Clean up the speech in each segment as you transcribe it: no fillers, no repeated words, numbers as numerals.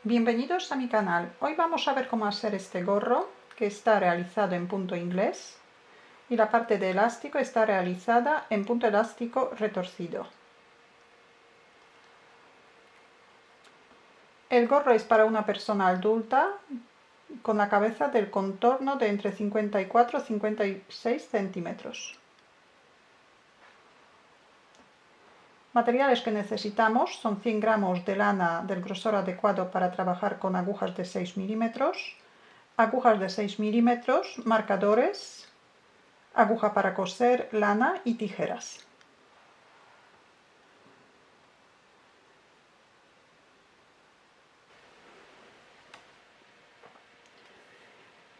Bienvenidos a mi canal. Hoy vamos a ver cómo hacer este gorro que está realizado en punto inglés y la parte de elástico está realizada en punto elástico retorcido. El gorro es para una persona adulta con la cabeza del contorno de entre 54 y 56 centímetros. Materiales que necesitamos son 100 gramos de lana del grosor adecuado para trabajar con agujas de 6 milímetros, agujas de 6 milímetros, marcadores, aguja para coser, lana y tijeras.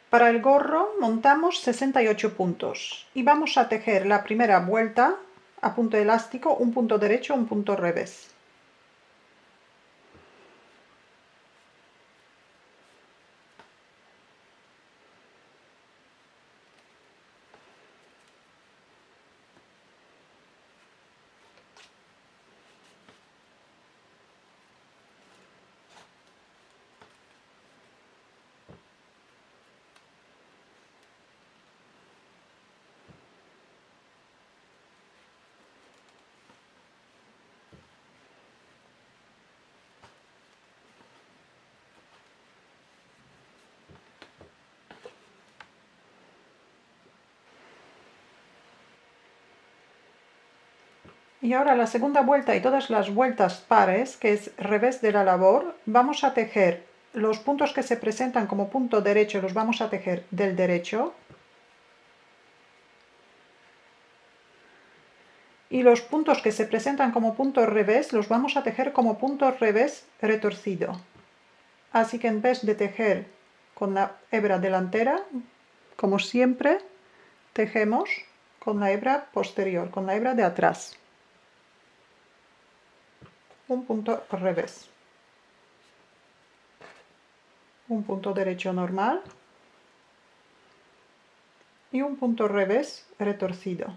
Para el gorro montamos 68 puntos y vamos a tejer la primera vuelta a punto elástico, un punto derecho, un punto revés. Y ahora la segunda vuelta y todas las vueltas pares, que es revés de la labor, vamos a tejer los puntos que se presentan como punto derecho, los vamos a tejer del derecho, y los puntos que se presentan como punto revés los vamos a tejer como punto revés retorcido. Así que en vez de tejer con la hebra delantera, como siempre, tejemos con la hebra posterior, con la hebra de atrás. Un punto revés. Un punto derecho normal y un punto revés retorcido.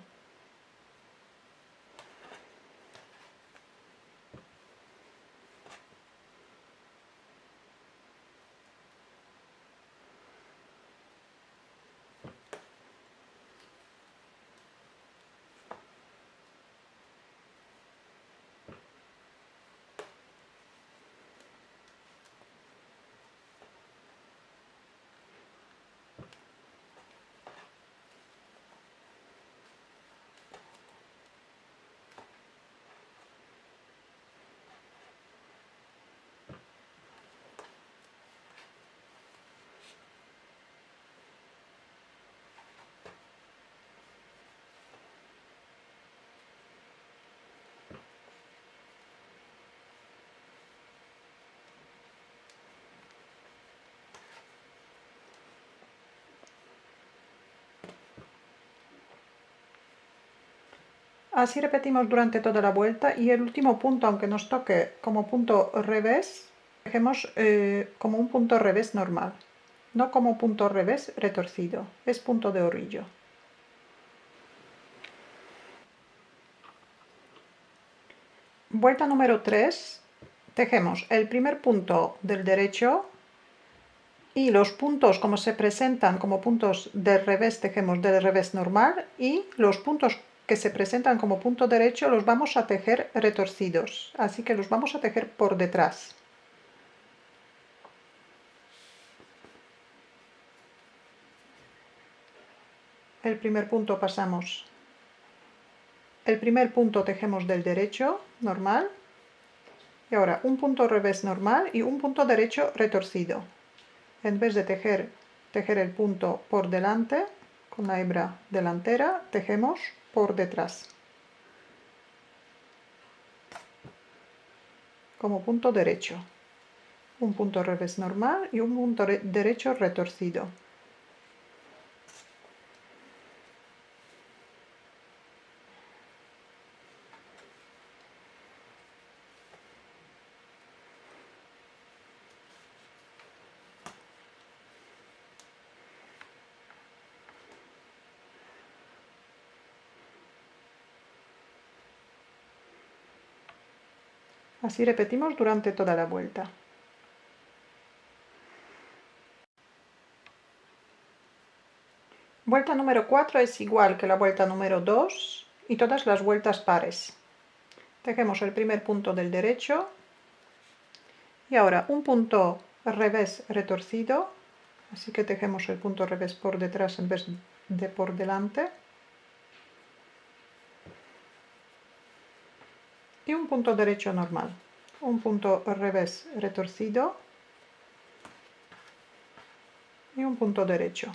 Así repetimos durante toda la vuelta y el último punto, aunque nos toque como punto revés, dejemos como un punto revés normal, no como punto revés retorcido, es punto de orillo. Vuelta número 3, tejemos el primer punto del derecho y los puntos como se presentan como puntos del revés tejemos del revés normal y los puntos que se presentan como punto derecho los vamos a tejer retorcidos, así que los vamos a tejer por detrás. El primer punto pasamos, el primer punto tejemos del derecho normal y ahora un punto revés normal y un punto derecho retorcido. En vez de tejer el punto por delante con la hebra delantera, tejemos por detrás como punto derecho, un punto revés normal y un punto derecho retorcido. Así repetimos durante toda la vuelta. Vuelta número 4 es igual que la vuelta número 2 y todas las vueltas pares. Tejemos el primer punto del derecho y ahora un punto revés retorcido, así que tejemos el punto revés por detrás en vez de por delante. Y un punto derecho normal, un punto revés retorcido y un punto derecho,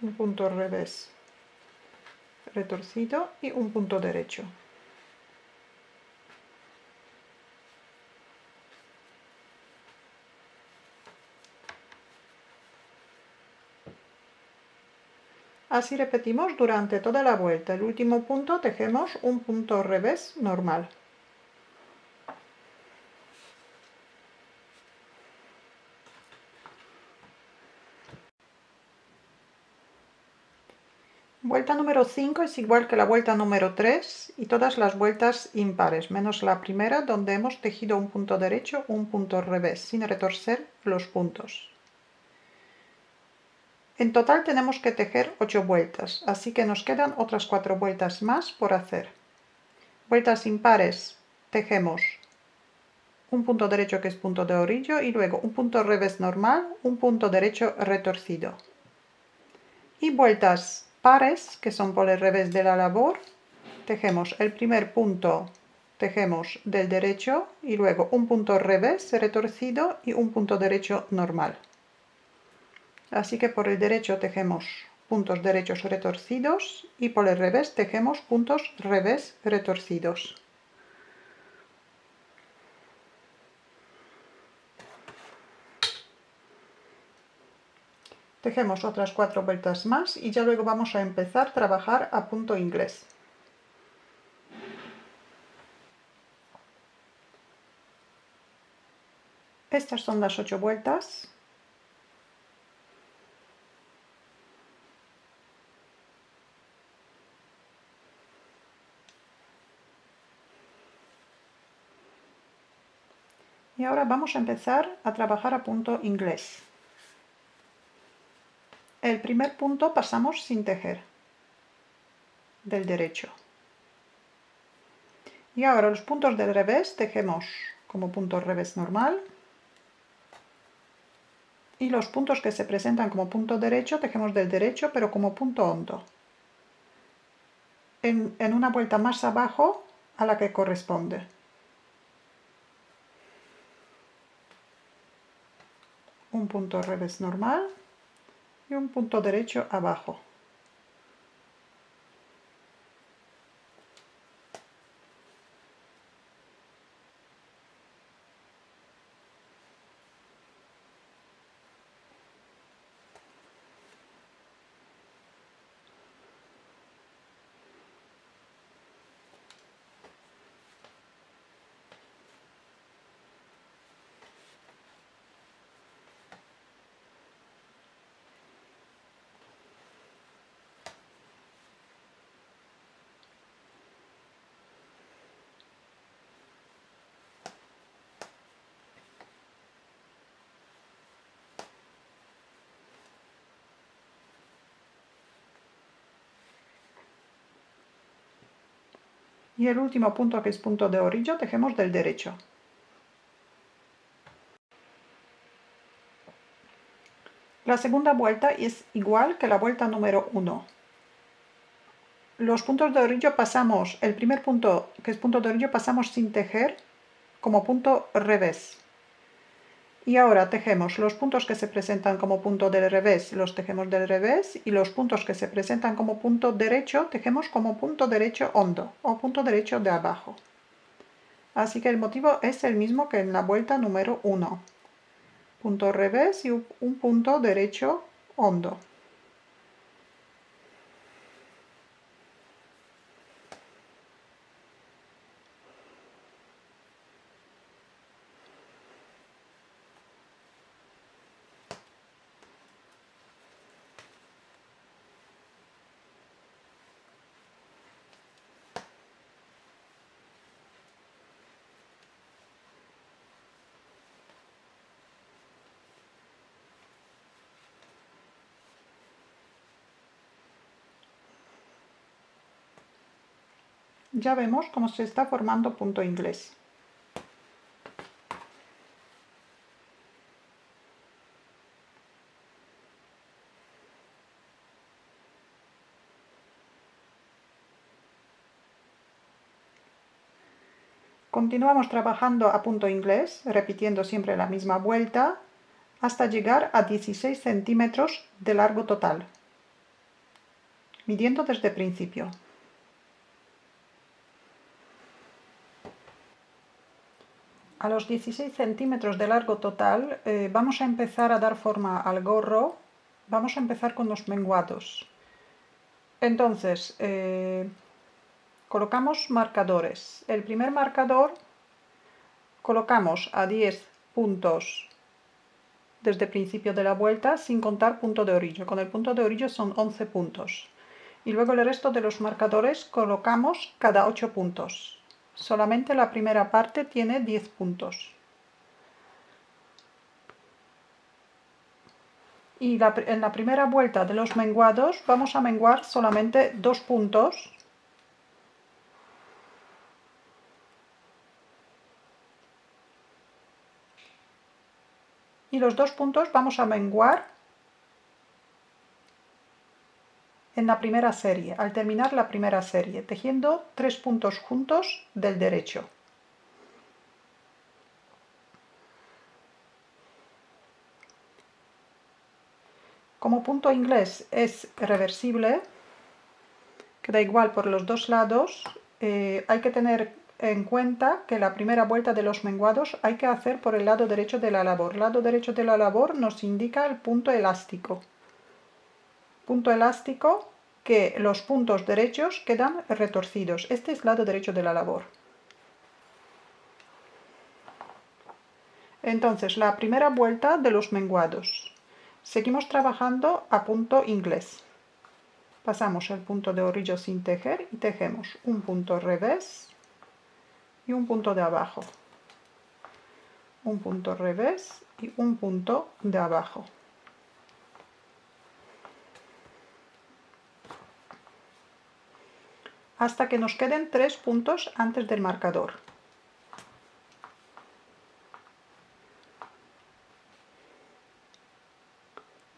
un punto revés retorcido y un punto derecho. Así repetimos durante toda la vuelta. El último punto tejemos un punto revés normal. Vuelta número 5 es igual que la vuelta número 3 y todas las vueltas impares, menos la primera donde hemos tejido un punto derecho, un punto revés, sin retorcer los puntos. En total tenemos que tejer 8 vueltas, así que nos quedan otras 4 vueltas más por hacer. Vueltas impares tejemos un punto derecho que es punto de orillo y luego un punto revés normal, un punto derecho retorcido. Y vueltas pares, que son por el revés de la labor, tejemos el primer punto, tejemos del derecho y luego un punto revés retorcido y un punto derecho normal. Así que por el derecho tejemos puntos derechos retorcidos y por el revés tejemos puntos revés retorcidos. Tejemos otras 4 vueltas más y ya luego vamos a empezar a trabajar a punto inglés. Estas son las 8 vueltas. Y ahora vamos a empezar a trabajar a punto inglés. El primer punto pasamos sin tejer del derecho. Y ahora los puntos del revés tejemos como punto revés normal. Y los puntos que se presentan como punto derecho tejemos del derecho pero como punto hondo. En una vuelta más abajo a la que corresponde. Un punto revés normal y un punto derecho abajo. Y el último punto, que es punto de orillo, tejemos del derecho. La segunda vuelta es igual que la vuelta número 1. Los puntos de orillo pasamos, el primer punto, que es punto de orillo, pasamos sin tejer como punto revés. Y ahora tejemos los puntos que se presentan como punto del revés, los tejemos del revés, y los puntos que se presentan como punto derecho, tejemos como punto derecho hondo o punto derecho de abajo. Así que el motivo es el mismo que en la vuelta número 1. Punto revés y un punto derecho hondo. ya vemos cómo se está formando punto inglés. Continuamos trabajando a punto inglés, repitiendo siempre la misma vuelta, hasta llegar a 16 centímetros de largo total, midiendo desde el principio. A los 16 centímetros de largo total vamos a empezar a dar forma al gorro. Vamos a empezar con los menguados. Entonces, colocamos marcadores. El primer marcador colocamos a 10 puntos desde el principio de la vuelta, sin contar punto de orillo. Con el punto de orillo son 11 puntos. Y luego el resto de los marcadores colocamos cada 8 puntos. Solamente la primera parte tiene 10 puntos. Y en la primera vuelta de los menguados vamos a menguar solamente 2 puntos. Y los 2 puntos vamos a menguar en la primera serie, al terminar la primera serie, tejiendo 3 puntos juntos del derecho. Como punto inglés es reversible, queda igual por los dos lados, hay que tener en cuenta que la primera vuelta de los menguados hay que hacer por el lado derecho de la labor. El lado derecho de la labor nos indica el punto elástico. Punto elástico que los puntos derechos quedan retorcidos. Este es el lado derecho de la labor. Entonces, la primera vuelta de los menguados. Seguimos trabajando a punto inglés. Pasamos el punto de orillo sin tejer y tejemos un punto revés y un punto de abajo. Un punto revés y un punto de abajo. Hasta que nos queden 3 puntos antes del marcador.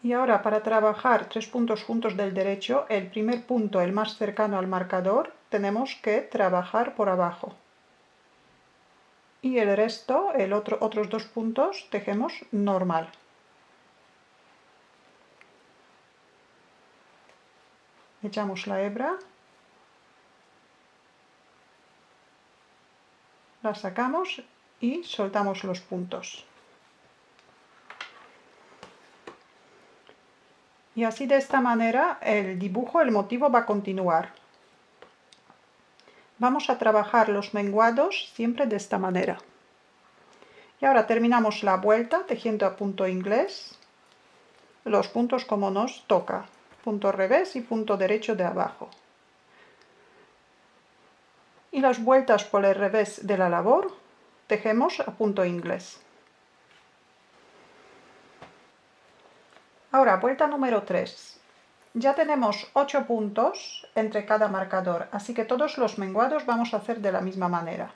Y ahora para trabajar 3 puntos juntos del derecho, el primer punto, el más cercano al marcador, tenemos que trabajar por abajo. Y el resto, otros 2 puntos, tejemos normal. Echamos la hebra, la sacamos y soltamos los puntos. Y así de esta manera el dibujo, el motivo va a continuar. Vamos a trabajar los menguados siempre de esta manera. Y ahora terminamos la vuelta tejiendo a punto inglés, los puntos como nos toca, punto revés y punto derecho de abajo. Y las vueltas por el revés de la labor tejemos a punto inglés. Ahora, vuelta número 3. Ya tenemos 8 puntos entre cada marcador, así que todos los menguados vamos a hacer de la misma manera.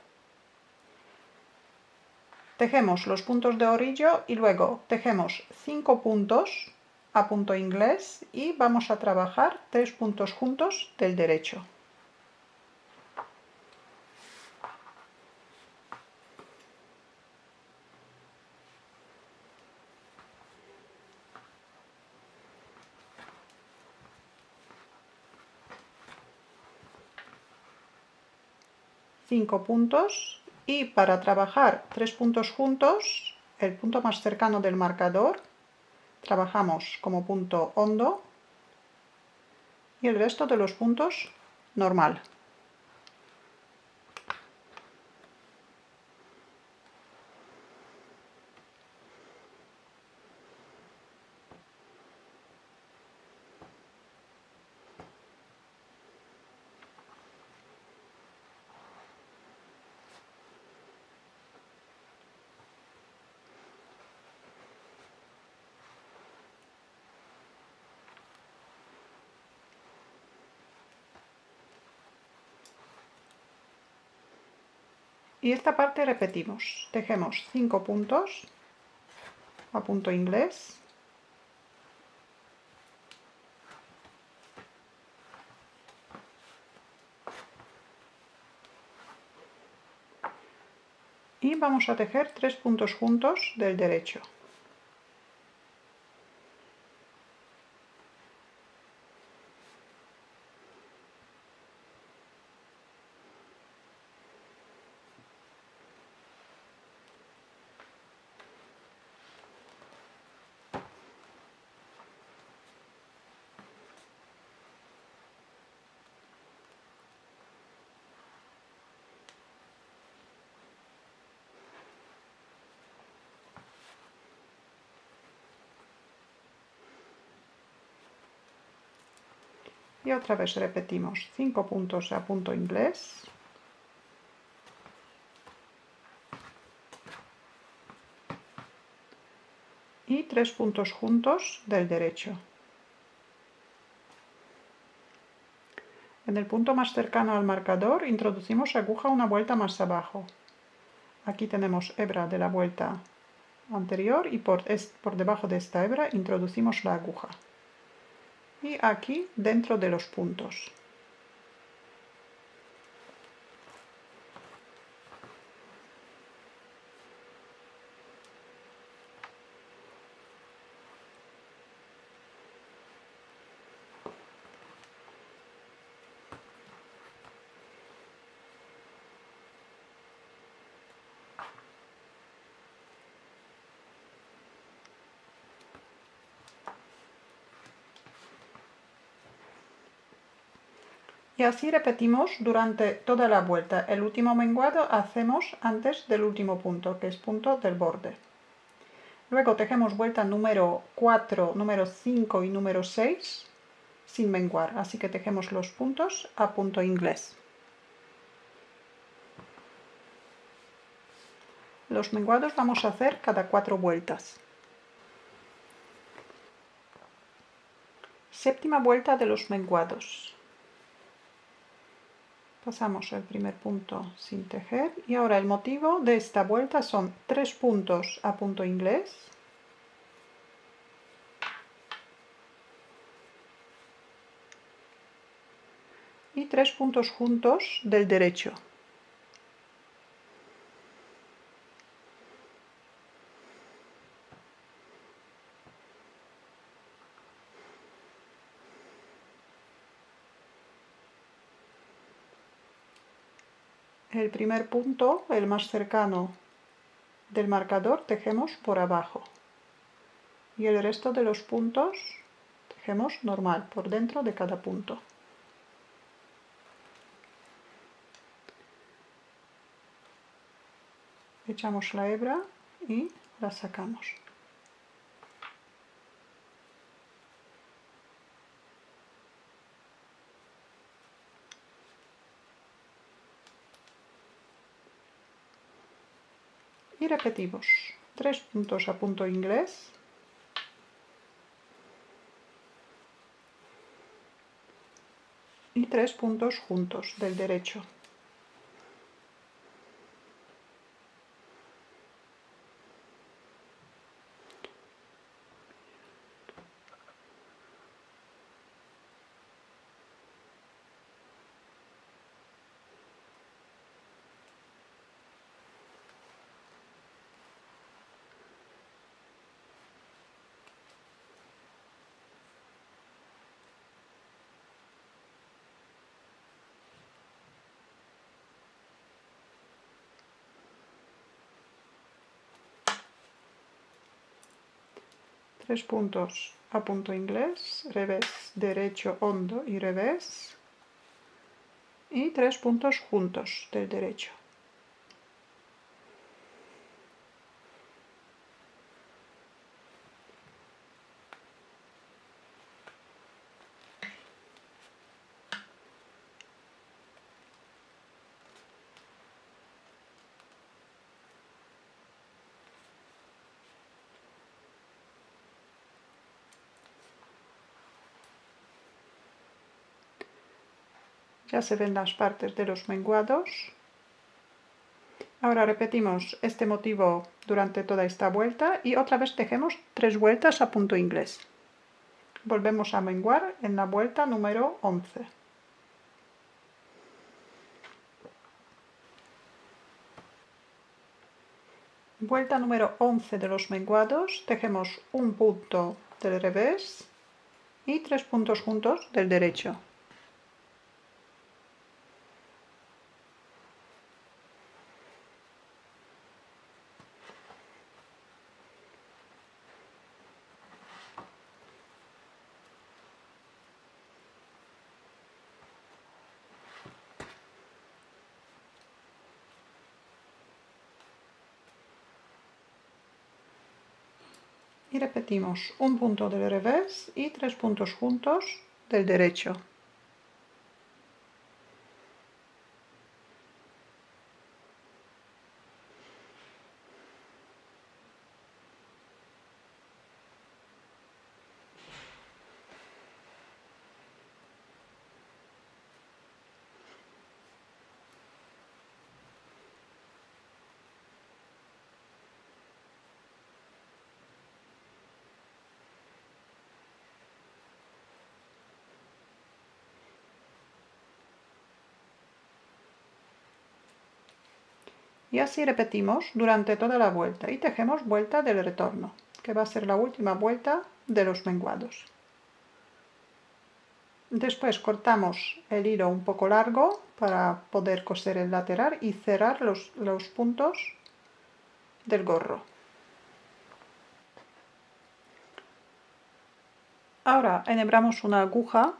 Tejemos los puntos de orillo y luego tejemos 5 puntos a punto inglés y vamos a trabajar 3 puntos juntos del derecho. Cinco puntos y para trabajar 3 puntos juntos, el punto más cercano del marcador, trabajamos como punto hondo y el resto de los puntos normal. Y esta parte repetimos. Tejemos 5 puntos a punto inglés. Y vamos a tejer 3 puntos juntos del derecho. Y otra vez repetimos 5 puntos a punto inglés. Y 3 puntos juntos del derecho. En el punto más cercano al marcador introducimos aguja una vuelta más abajo. Aquí tenemos hebra de la vuelta anterior y por debajo de esta hebra introducimos la aguja. Y aquí dentro de los puntos. Y así repetimos durante toda la vuelta. El último menguado hacemos antes del último punto, que es punto del borde. Luego tejemos vuelta número 4, número 5 y número 6 sin menguar, así que tejemos los puntos a punto inglés. Los menguados vamos a hacer cada 4 vueltas. Séptima vuelta de los menguados. Pasamos el primer punto sin tejer y ahora el motivo de esta vuelta son 3 puntos a punto inglés y 3 puntos juntos del derecho. El primer punto, el más cercano del marcador, tejemos por abajo y el resto de los puntos tejemos normal por dentro de cada punto. Echamos la hebra y la sacamos. Y repetimos 3 puntos a punto inglés y 3 puntos juntos del derecho. Tres puntos a punto inglés, revés, derecho, hondo y revés. Y 3 puntos juntos del derecho. Ya se ven las partes de los menguados Ahora repetimos este motivo durante toda esta vuelta y otra vez tejemos 3 vueltas a punto inglés. Volvemos a menguar en la vuelta número 11. Vuelta número 11 de los menguados, tejemos un punto del revés y 3 puntos juntos del derecho. Y repetimos un punto del revés y 3 puntos juntos del derecho. Y así repetimos durante toda la vuelta y tejemos vuelta del retorno, que va a ser la última vuelta de los menguados. Después cortamos el hilo un poco largo para poder coser el lateral y cerrar los puntos del gorro. Ahora enhebramos una aguja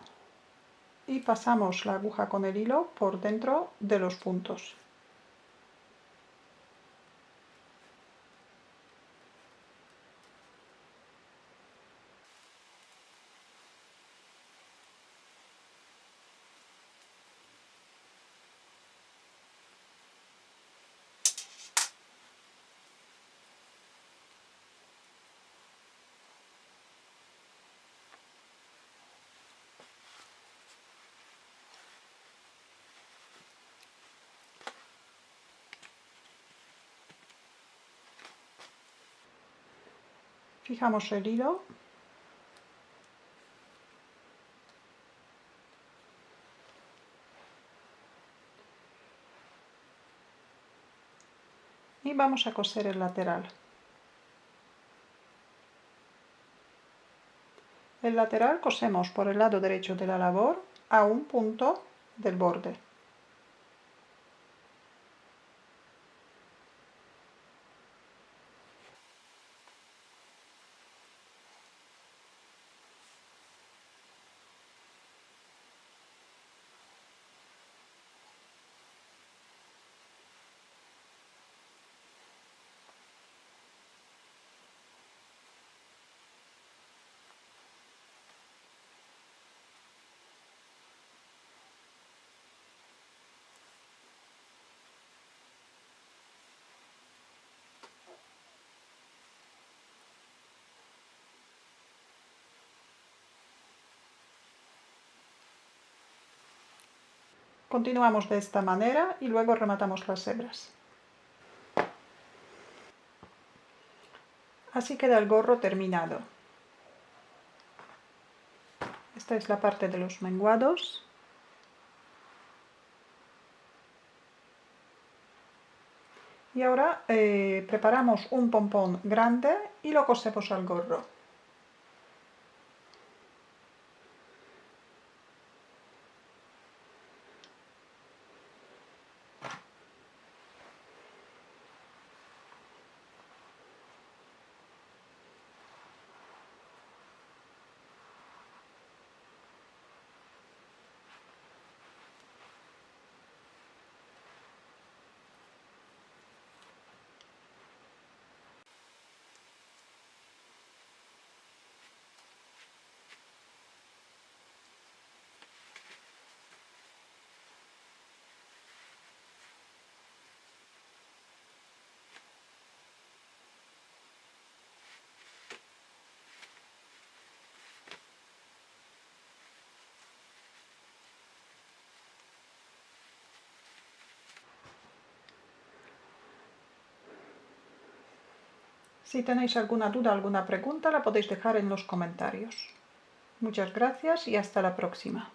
y pasamos la aguja con el hilo por dentro de los puntos. Fijamos el hilo y vamos a coser el lateral. El lateral cosemos por el lado derecho de la labor a un punto del borde. Continuamos de esta manera y luego rematamos las hebras. Así queda el gorro terminado. Esta es la parte de los menguados. Y ahora preparamos un pompón grande y lo cosemos al gorro. Si tenéis alguna duda, alguna pregunta, la podéis dejar en los comentarios. Muchas gracias y hasta la próxima.